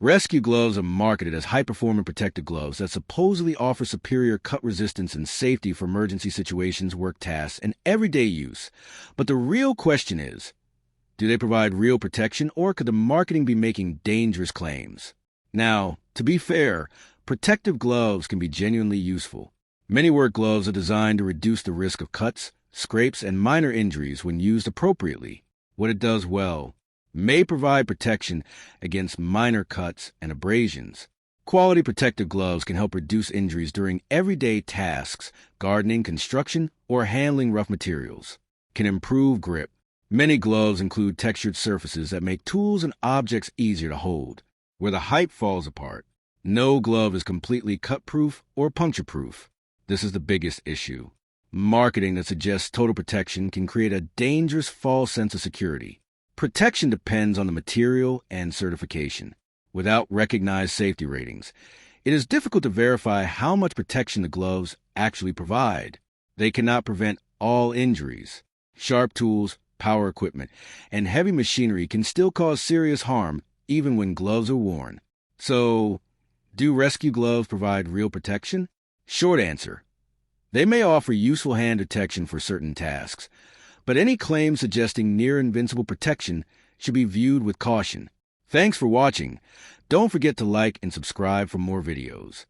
Rescue gloves are marketed as high-performing protective gloves that supposedly offer superior cut resistance and safety for emergency situations, work tasks, and everyday use. But the real question is, do they provide real protection, or could the marketing be making dangerous claims? Now, to be fair, protective gloves can be genuinely useful. Many work gloves are designed to reduce the risk of cuts, scrapes, and minor injuries when used appropriately. What it does well may provide protection against minor cuts and abrasions. Quality protective gloves can help reduce injuries during everyday tasks, gardening, construction, or handling rough materials. Can improve grip. Many gloves include textured surfaces that make tools and objects easier to hold. Where the hype falls apart, no glove is completely cut-proof or puncture-proof. This is the biggest issue. Marketing that suggests total protection can create a dangerous false sense of security. Protection depends on the material and certification. Without recognized safety ratings, it is difficult to verify how much protection the gloves actually provide. They cannot prevent all injuries. Sharp tools, power equipment, and heavy machinery can still cause serious harm even when gloves are worn. So, do rescue gloves provide real protection? Short answer: they may offer useful hand detection for certain tasks, but any claim suggesting near-invincible protection should be viewed with caution. Thanks for watching. Don't forget to like and subscribe for more videos.